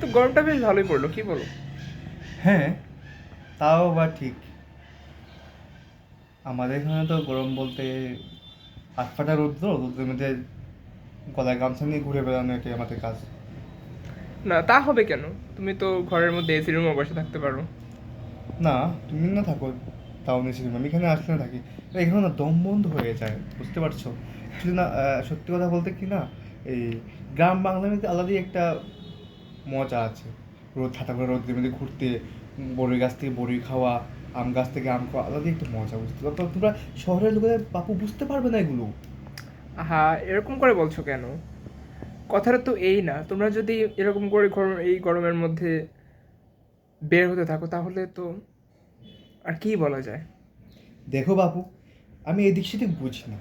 তো গরমটা বেশ ভালোই পড়লো, কি বলো? হ্যাঁ, তাও বা ঠিক। আমাদের এখানে তো গরম বলতে হাত ফাটা রোদ্রের মধ্যে গলায় গামছা নিয়ে ঘুরে বেড়ানো, এটাই আমাদের কাজ। না, তা হবে কেন? তুমি তো ঘরের মধ্যে এসি রুমে বসে থাকতে পারো। না, তুমি না থাকো টাউনে ছিলাম, আমি এখানে আসলে না থাকি। তো এখানে না দম বন্ধ হয়ে যায়, বুঝতে পারছো? শুধু না, সত্যি কথা বলতে কি না, এই গ্রাম বাংলার মধ্যে আলাদাই একটা মজা আছে। রোদ ছাতা করে রোদের মধ্যে ঘুরতে, বড়ই গাছ থেকে বড়ি খাওয়া, আম গাছ থেকে আম খাওয়া, আলাদাই একটা মজা, বুঝতে পারো? তোমরা শহরের লোকেরা বাপু বুঝতে পারবে না এগুলো। আহা, এরকম করে বলছো কেন? কথাটা তো এই না, তোমরা যদি এরকম করে এই গরমের মধ্যে বের হতে থাকো তাহলে তো আর কি বলা যায়? দেখো বাপু, আমি এদিক সেদিক বুঝি না।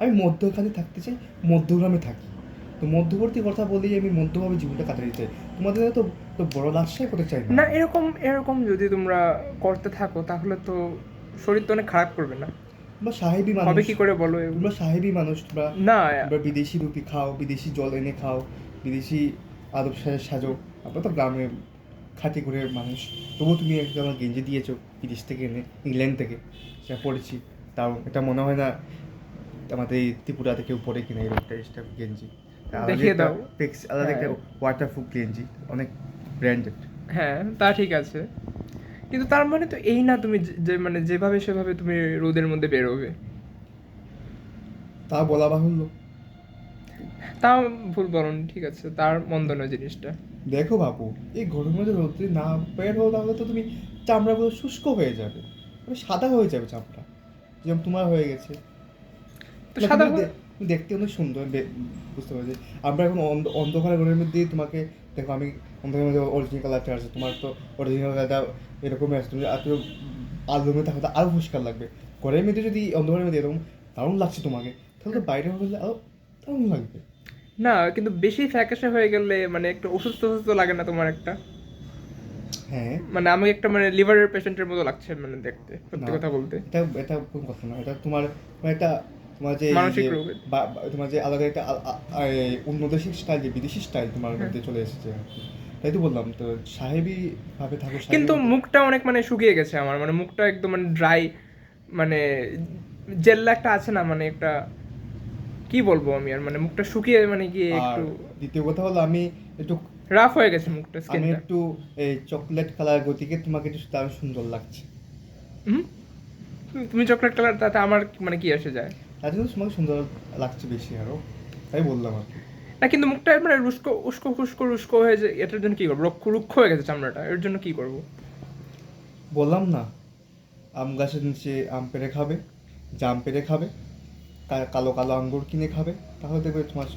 আমি মধ্যখানে থাকতে চাই, মধ্যগ্রামে থাকি। তো মধ্যবর্তী কথা বলেই আমি মধ্যভাবে জীবনটা কাটাতে চাই। তোমাদের তো তো বড় লাশাই করতে চাই না না, আমি। এরকম এরকম যদি তোমরা করতে থাকো তাহলে তো শরীর তো অনেক খারাপ করবে না? তোমরা সাহেবী হবে মানুষ। কি করে বলো এগুলো? তোমরা সাহেবী মানুষ, তোমরা না। তোমরা বিদেশি রুটি খাও, বিদেশি জল এনে খাও, বিদেশি আদব সাজো। আমরা তো গ্রামে খাঁটি করে মানুষ। তবুও তুমি একটা আমার গেঞ্জি দিয়েছো বিদেশ থেকে এনে, ইংল্যান্ড থেকে, সেটা পড়েছি। তাও এটা মনে হয় না আমাদের এই ত্রিপুরাতে কেউ পরে কিনা এরকম টাইপের গেঞ্জি। আলাদা দেখিয়ে একটা দাও। আলাদা হ্যাঁ, একটা ওয়াটারপ্রুফ গেঞ্জি, অনেক ব্র্যান্ডেড। হ্যাঁ, তা ঠিক আছে। কিন্তু তার মানে তো এই না তুমি যে মানে যেভাবে সেভাবে তুমি রোদের মধ্যে বেরোবে। তা বলা বাহুল্য। তাও ভুল বলনি, ঠিক আছে, তার মন্দ নয় জিনিসটা। দেখো বাবু, এই গরমের মধ্যে রোদ্রে না বের হও তাহলে তো তুমি চামড়াগুলো শুষ্ক হয়ে যাবে, মানে সাদা হয়ে যাবে চামড়া, যেমন তোমার হয়ে গেছে। তো না, সাদা তুমি দেখতে অনেক সুন্দর, বুঝতে পারছি। আমরা এখন অন্ধকার ঘরের মধ্যে তোমাকে দেখো, আমি অন্ধকারের মধ্যে অরিজিনাল কালারটা আছে, তোমার তো অরিজিনাল কালারটা এরকমই আছে। তুমি আর আলোর মধ্যে থাকলে আরও পরিষ্কার লাগবে। ঘরের মধ্যে যদি অন্ধকারের মধ্যে এরকম দারুণ লাগছে তোমাকে, তাহলে তো বাইরে হলে আরও দারুণ লাগবে। না, কিন্তু বেশি ফ্যাকাশে হয়ে গেলে মানে একটু অসুস্থ অসুস্থ লাগে না তোমার একটা? হ্যাঁ। মানে আমাকে একটা মানে লিভারের পেশেন্টের মতো লাগছে মানে দেখতে, না, সত্যি কথা বলতে। এটা এটা কোন কথা না, এটা তোমার তোমার একটা তোমার যে এই যে মানসিক রোগের। তোমার যে আলাদা একটা অন্য দেশের স্টাইল, যে বিদেশি স্টাইল তোমার হ্যাঁ, মধ্যে চলে এসেছে আর কি। তাই তো বললাম তো, সাহেবী ভাবে থাকো, সাহেবী কিন্তু মতো। মুখটা অনেক মানে শুকিয়ে গেছে আমার, মানে মুখটা একদম মানে ড্রাই, মানে জেল্লা একটা আছে না, মানে একটা কি বলবো আমি, আর মানে মুখটা শুকিয়ে মানে গিয়ে আর একটু দ্বিতীয় কথা হলো, আমি একটু রাফ হয়ে গেছে মুখটা, আমি স্কিনটা। একটু এই চকলেট কালার গতিকে তোমাকে একটু দারুণ সুন্দর লাগছে। হুম। তুমি চকলেট কালার, তাতে আমার মানে কি আসে যায়? তার জন্য তোমাকে সুন্দর লাগছে বেশি আরও, তাই বললাম আর কি। না, কিন্তু মুখটা মানে রুস্কো উস্কো খুস্কো রুস্কো হয়ে যায়, এটার জন্য কি করবো? রুক্ষ রুক্ষ হয়ে গেছে চামড়াটা, এর জন্য কি করবো? বললাম না, আম গাছের নিচে আম পেড়ে খাবে, জাম পেড়ে খাবে, কালো কালো আঙ্গুর কিনে খাবে, তাহলে দেখবে তোমার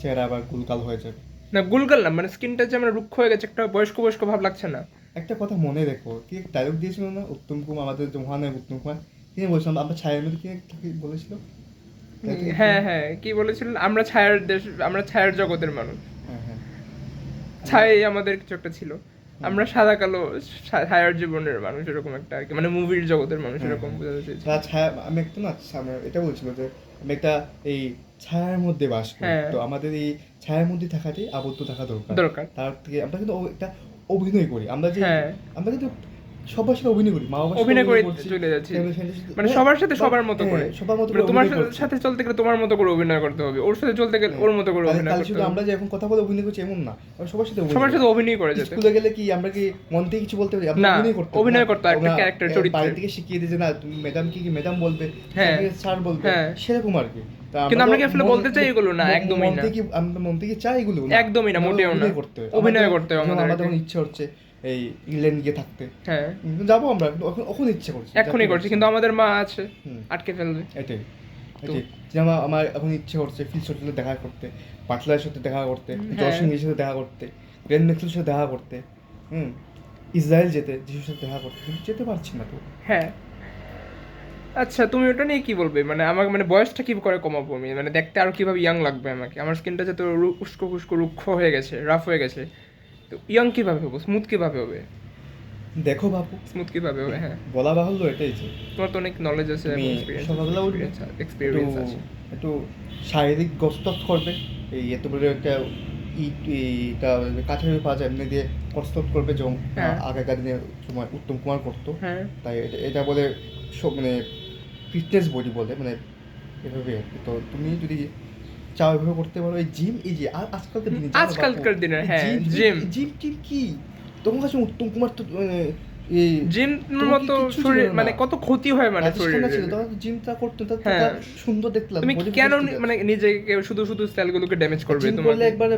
চেহারা আবার গুলকাল হয়ে যাবে। না, গুলগাল না, মানে স্কিনটা যে আমার রুক্ষ হয়ে গেছে, একটা বয়স্ক বয়স্ক ভাব লাগছে না? একটা কথা মনে রেখো, কি ডায়লগ দিয়েছিল না উত্তম কুমার, আমাদের যে মহানায়ক উত্তম কুমার, তিনি বলছিলাম আমরা ছায়ের মধ্যে কি বলেছিল, তাই তো বলছিলাম। হ্যাঁ, হ্যাঁ, কি বলেছিলেন? আমরা ছায়ার দেশ, আমরা ছায়ার জগতের মানুষ। হ্যাঁ, হ্যাঁ। আমরা ছায়াই আমাদের কিছু একটা ছিল। হুম, আমরা সাদা কালো ছায়ার জীবনের মানুষ, এরকম একটা আর কি, মানে মুভির জগতের মানুষ, হ্যাঁ, এরকম হ্যাঁ। বোঝাতে চেয়েছি। তা ছায়া, আমি একটা না এটা বলছিল যে আমি একটা এই ছায়ার মধ্যে বাস করি, হ্যাঁ, তো আমাদের এই ছায়ার মধ্যে থাকাতেই আবদ্ধ থাকা দরকার। দরকার। তার থেকে আমরা কিন্তু একটা অভিনয় করি, আমরা যে হ্যাঁ, আমরা কিন্তু সবার সাথে অভিনয় করি, মা বাবার সাথে অভিনয় করে অভিনয় করছি, চলে যাচ্ছি। ফ্যামিলির সাথে, মানে সবার সাথে বা সবার মতো হ্যাঁ করে। সবার মতো মানে করে তোমার অভিনয় করছি। সাথে চলতে গেলে তোমার মতো করে অভিনয় করতে হবে, ওর সাথে চলতে গেলে হ্যাঁ, ওর মতো করে তাহলে অভিনয় তাহলে করতে শুধু হবে। আমরা যে এখন কথা বলে অভিনয় করছি এমন না, আমরা সবার সাথে অভিনয় সবার করি। সাথে অভিনয় করে যেতে। স্কুলে গেলে কি আমরা কি মন থেকে কিছু বলতে পারি? আমরা না, অভিনয় করতে হবে না। অভিনয় করতে হয় একটা আমরা ক্যারেক্টার, বাড়ি চরিত্রের। থেকে শিখিয়ে দিই যে না, তুমি ম্যাডাম কি ম্যাডাম বলবে, হ্যাঁ, স্যারকে স্যার বলবে, হ্যাঁ। সেরকম আর কি। তা আমরা কিন্তু তো আমরা কি আসলে বলতে চাই এগুলো? না, একদমই মন না। থেকে, আমরা মন থেকে চাই এগুলো না, একদমই না, কিন্তু আমাদের মোটেও না। অভিনয় করতে হবে। অভিনয় করতে হবে যেমন আমাদের আমাদেরকে। এখন ইচ্ছে হচ্ছে এই ইংল্যান্ড গিয়ে থাকতে, হ্যাঁ, যাবো আমরা, কিন্তু এখন ইচ্ছে করছে, এক্ষুনি করছি, কিন্তু আমাদের মা আছে, হুম, আটকে ফেলবে। এটাই তো এটাই। যেমন আমার এখন ইচ্ছে করছে ফিল্ড সাথে দেখা করতে, বাটলারের সাথে দেখা করতে, হ্যাঁ, জয়সিংহের সাথে দেখা করতে, গ্র্যান্ড ম্যাক্সেলের সাথে দেখা করতে, হুম, ইসরায়েল যেতে, যিশুর সাথে দেখা করতে, কিন্তু যেতে পারছি না তো। হ্যাঁ। আচ্ছা, তুমি ওটা নিয়ে কি বলবে? মানে আমার মানে বয়সটা কি করে কমাবো আমি? মানে দেখতে আরো কিভাবে ইয়াং লাগবে আমাকে? আমার স্কিনটা যত উস্কো খুস্কো রুক্ষ হয়ে গেছে, রাফ হয়ে গেছে, তো ইয়াং কিভাবে হবো? স্মুথ কিভাবে হবে? দেখো বাপু, স্মুথ কিভাবে হবে? হ্যাঁ, বলা বাহুল্য এটাই যে তোমার তো অনেক নলেজ আছে তুমি এবং এক্সপিরিয়েন্স আছে, সকালবেলা উঠবে, একটু এক্সপিরিয়েন্স আছে। একটু শারীরিক গস্তত করবে, এই এত বড় একটা ইট এটা কাঠের পাওয়া যায় এমনি দিয়ে কসরত করবে যেমন হ্যাঁ। আগেকার দিনে সময় উত্তম কুমার করতো। হ্যাঁ তাই এটা বলে সব মানে ফিটনেস বডি বলে মানে এভাবে আর কি। তো তুমি যদি চাও এভাবে করতে পারো। এই জিম এই যে আজকালকার দিনে আজকালকার দিনে, হ্যাঁ, জিম জিম টিম কি তোমার কাছে উত্তম কুমার তো এই জিম তুমি মতো কি কিচ্ছু শরীর ছিল না? মানে কত ক্ষতি হয় মানে রাজেশ খান্না ছিল শরীরে। তখন জিমটা করতো তা হ্যাঁ। সুন্দর দেখতে লাগতো তুমি body কেন fitness ঠিক আছে। মানে নিজেকে শুধু শুধু সেলগুলোকে ড্যামেজ করবে? জিম তোমার করলে একবার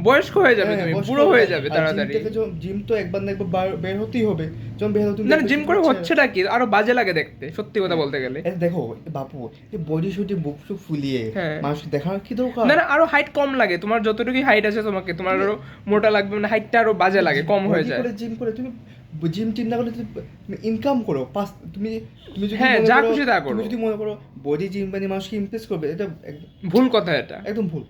বয়স্ক হয়ে যাবে, তুমি বুড়ো হয়ে যাবে তাড়াতাড়ি। জিম তো একবার না একবার বের হতেই হবে। যখন বের হতে না জিম করে হচ্ছেটা কি, আরো বাজে লাগে দেখতে, সত্যি কথা বলতে গেলে। দেখো বাপু এই বডি শুটি বুক টুক ফুলিয়ে হ্যাঁ। মানুষকে দেখানোর কি দরকার? না না, আরো হাইট কম লাগে, তোমার যতটুকু হাইট আছে তোমাকে, তোমার আরো মোটা লাগবে, মানে হাইটটা আরো বাজে লাগে, কম হয়ে যায়। জিম করে তুমি জিম টিম না করলে তুমি ইনকাম করো তুমি তুমি যদি হ্যাঁ, মনে যা করো- খুশি তা করো। তুমি যদি মনে করো বডি জিম বানিয়ে মানুষকে ইমপ্রেস করবে, এটা ভুল কথা এটা। একদম ভুল।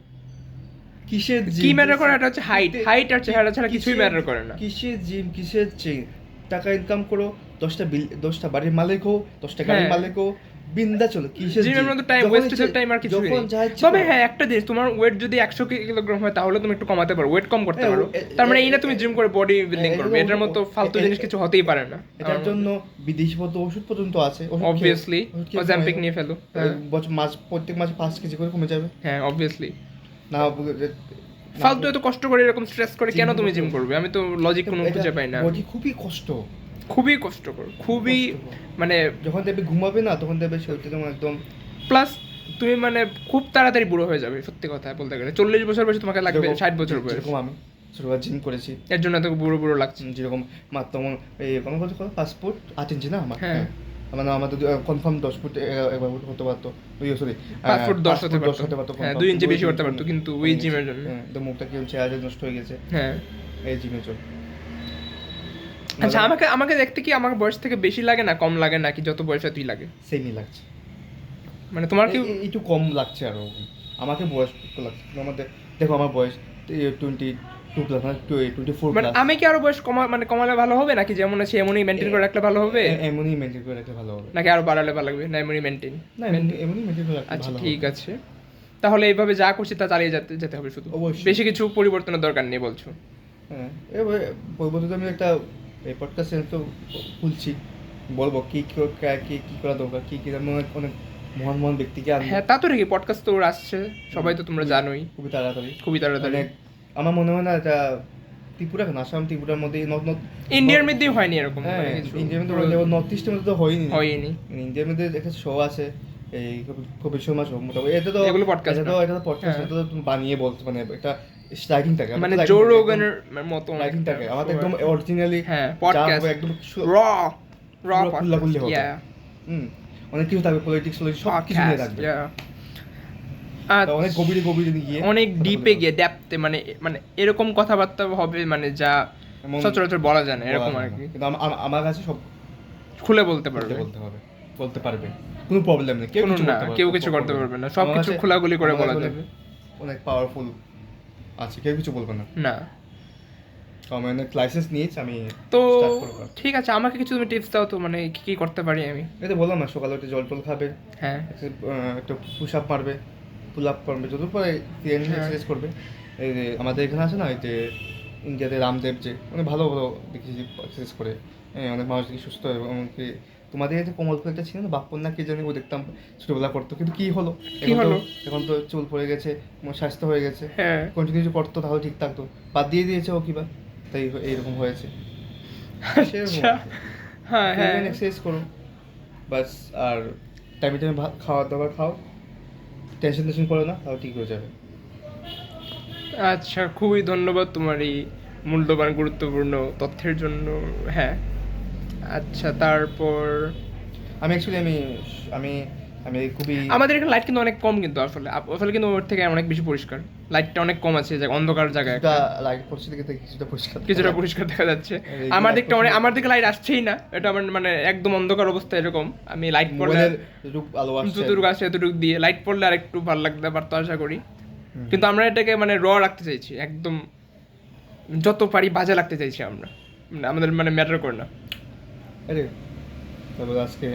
কিসের কি ম্যাটার করে, এটা হচ্ছে হাইট, হাইট আর চেহারা ছাড়া কিছুই কিসের- ম্যাটার করে না। কিসের জিম কিসের চেন, টাকা ইনকাম করো, 10টা বাড়ির মালিক হো, 10টা গাড়ির হ্যাঁ। মালিক হো, বিন্দা চলো। কিসের জিমের মধ্যে টাইম যখন ওয়েস্টেজ ইচ্ছে- টাইম আর কিছু যখন যা ইচ্ছে তবে করো। হ্যাঁ একটা জিনিস, তোমার ওয়েট যদি 100 কিলোগ্রাম হয় তাহলে তুমি একটু কমাতে পারো, ওয়েট কম করতে হ্যাঁ, পারো। তার মানে এই না তুমি জিম করে বডি বিল্ডিং এটা করবে, তো- এটার মতো ফালতু জিনিস কিছু হতেই পারে না। এটার জন্য বিদেশি পদ্ধতি ওষুধ পর্যন্ত আছে। ওষুধ খেয়ে- অবভিয়াসলি ওষুধ খেয়ে অজাম্পিক কমে নিয়ে ফেলো। যাবে। প্রত্যেক মাসে 5 কেজি করে কমে যাবে। হ্যাঁ অবভিয়াসলি। না ফালতু এত কষ্ট করে এরকম স্ট্রেস করে কেন তুমি জিম করবে? আমি তো লজিক কোনো এটা খুঁজে পাই না। বডি খুবই কষ্ট, খুবই কষ্টকর, খুবই কষ্টকর। মানে যখন দেখবে ঘুমাবে না তখন দেখবে শরীরটা তোমার একদম প্লাস তুমি মানে খুব তাড়াতাড়ি বুড়ো হয়ে যাবে, সত্যি কথা বলতে গেলে 40 বছর বয়সে তোমাকে লাগবে যেরকম- 60 বছর বয়স। যেরকম আমি ছোটবার জিম করেছি, এর জন্য এত বুড়ো বুড়ো লাগছে। যেরকম মাত্র এই আমার কত পাসপোর্ট 8 ইঞ্চি না আমার। হ্যাঁ। আমার আমাদের কনফার্ম 10 ফুট একবার হতে পারতো। ওই সরি 5 ফুট 10 হতে 10 পারতো। হ্যাঁ, confirm। 2 ইঞ্চি বেশি করতে পারতো, কিন্তু ওই জিমের জন্য। হ্যাঁ, তো মুখটা কি চেহারা নষ্ট হয়ে গেছে হ্যাঁ। এই জিমে চল। আচ্ছা আমাকে আমাকে দেখতে কি আমার বয়স থেকে বেশি লাগে না কম লাগে নাকি যত বয়সে তুই লাগে? সেমই লাগছে, মানে তোমার কি একটু কম লাগছে আরো। আমাকে বয়স কত লাগছে কিন্তু আমাদের দেখো আমার বয়স 22 প্লাস না 24 মানে প্লাস। আমি কি আরো বয়স কমালে ভালো হবে, নাকি যেমন আছে এমনই মেনটেন করে রাখলে ভালো হবে, এমনই মেনটেন করে রাখলে ভালো হবে। নাকি আরো বাড়ালে ভালো লাগবে? না এমনই মেনটেন। না এমনই মেনটেন করে রাখলে আচ্ছা ভালো ঠিক হবে। আছে, তাহলে এইভাবে যা করছি তা চালিয়ে যেতে হবে শুধু, অবশ্যই। বেশি কিছু পরিবর্তনের দরকার নেই বলছো? হ্যাঁ এবার পরবর্তীতে আমি একটা এই পডকাস্ট চ্যানেল তো খুলছি, বলবো কি কি করা দরকার, কি আমি অনেক মহান মহান ব্যক্তিকে আনবো। হ্যাঁ তা তো ঠিকই, পডকাস্ট তো আসছে, সবাই তো তোমরা জানোই, খুবই তাড়াতাড়ি খুবই তাড়াতাড়ি। অনেক আমার মনে হয় না এটা ত্রিপুরা কেন আসাম ত্রিপুরার মধ্যে ইন্ডিয়ার মধ্যেই হয়নি এরকম হ্যাঁ মানে কিছু, ইন্ডিয়ার মধ্যে নর্থ ইস্টের মধ্যে তো হয়নি। হয়নি। ইন্ডিয়ার মধ্যে একটা শো আছে এই কপিল শর্মা শো, মোটামুটি এটা তো এগুলো podcast না। এটা তো পডকাস্ট, হ্যাঁ। এটা তো তুমি বানিয়ে বলছো মানে একটা রাইটিং থাকে মানে জো রোগানের মতো রাইটিং থাকে আমার তো একদম অরিজিনালি হ্যাঁ পডকাস্ট একদম র খুল্লাখুল্লি হবে। ইয়া অনেক কিছু থাকবে, পলিটিক্স সব কিছু নিয়ে থাকবে। অনেক গভীরে গভীরে গিয়ে অনেক কথা ডিপে বলতে গিয়ে ডেপথে, মানে মানে এরকম কথাবার্তা হবে মানে যা এমন সচরাচর বলা যায় না, বলা এরকম যায় আর না। কি কিন্তু আমার কাছে সব খুলে বলতে বলতে পারবে। বলতে পারবে, কোনো প্রবলেম নেই। কোনো না, কেউ কিছু করতে পারবে না, সবকিছু খোলাগুলি করে বলা যাবে। অনেক পাওয়ারফুল আছে, কেউ কিছু বলবে না। না তো আমি অনেক লাইসেন্স নিয়েছি, আমি তো start করবো। ঠিক আছে, আমাকে কিছু তুমি টিপস দাও তো, মানে কি কি করতে পারি আমি? এই তো বললাম না, সকালে উঠে জল টল খাবে, হ্যাঁ একটু পুশ আপ মারবে, পুল আপ করবে, যত পরে হ্যাঁ। এক্সারসাইজ করবে। এই যে আমাদের এখানে আছে না, এই যে ইন্ডিয়াতে রামদেব যে অনেক ভালো ভালো দেখেছি এক্সারসাইজ করে, অনেক মানুষ দেখি সুস্থ হয়। এমনকি তোমাদের যে কোমল একটা ছিল না বাপ্পন না কি জানি, ও দেখতাম ছোটবেলা করতো, কিন্তু কি হলো কি হলো? এখন তো চুল পড়ে গেছে, স্বাস্থ্য হয়ে গেছে, হ্যাঁ কন্টিনিউ করতো তাহলে ঠিক থাকতো, বাদ দিয়ে দিয়েছে ও কিবা, তাই এইরকম হয়েছে। আচ্ছা হ্যাঁ হ্যাঁ এক্সারসাইজ করো বাস, আর টাইমে টাইমে খাওয়া দাওয়া খাও, টেনশন করো না, তাহলে ঠিক হয়ে যাবে। আচ্ছা খুবই ধন্যবাদ তোমার এই মূল্যবান গুরুত্বপূর্ণ তথ্যের জন্য। হ্যাঁ আচ্ছা তারপর আমি অ্যাকচুয়ালি আমি আমি খুবই আমাদের এখানে লাইট কিন্তু অনেক কম, কিন্তু আসলে কিন্তু ওর থেকে অনেক বেশি পরিষ্কার, লাইটটা অনেক কম আছে, যে অন্ধকার জায়গায় কিছুটা লাইট পড়ছে দেখে কিছুটা পরিষ্কার কিছুটা পরিষ্কার দেখা যাচ্ছে। এই আমার light দিকটা পড়ছে- আমার দিকে লাইট আসছেই না, এটা আমার মানে একদম অন্ধকার অবস্থা এরকম, আমি লাইট পড়লে মোবাইলের রূপ আলো আসছে। যতটুকু আসে এতটুকু দিয়ে, লাইট পড়লে আর একটু ভালো লাগতে পারতো আশা করি। কিন্তু আমরা এটাকে মানে রাখতে চাইছি, একদম যত পারি বাজে লাগতে চাইছি আমরা, মানে আমাদের মানে ম্যাটার করে না। আরে তারপর আজকে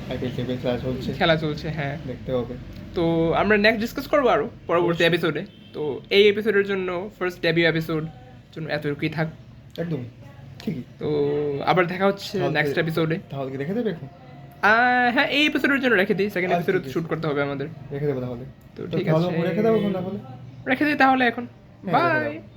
আইপিএল খেলা চলছে, খেলা চলছে হ্যাঁ। দেখতে হবে। তো আমরা নেক্সট ডিসকাস করবো আরো পরবর্তী এপিসোডে। তো তো এই এপিসোডের জন্য ফার্স্ট ডেবিউ এপিসোড জন্য এতটুকুই থাক। একদম ঠিকই। তো আবার দেখা হচ্ছে তাহলে- নেক্সট এপিসোডে। তাহলে কি রেখে দেবে এখন? হ্যাঁ, এই এপিসোডের জন্য রেখে দিই, সেকেন্ড আচ্ছা, এপিসোডে ঠিক আছে। শুট করতে হবে আমাদের। রেখে দেবো তাহলে। তো ঠিক তাহলে আছে, রেখে দেবো এখন তাহলে। রেখে দিই তাহলে এখন। হ্যাঁ, রেখে বাই। দাও।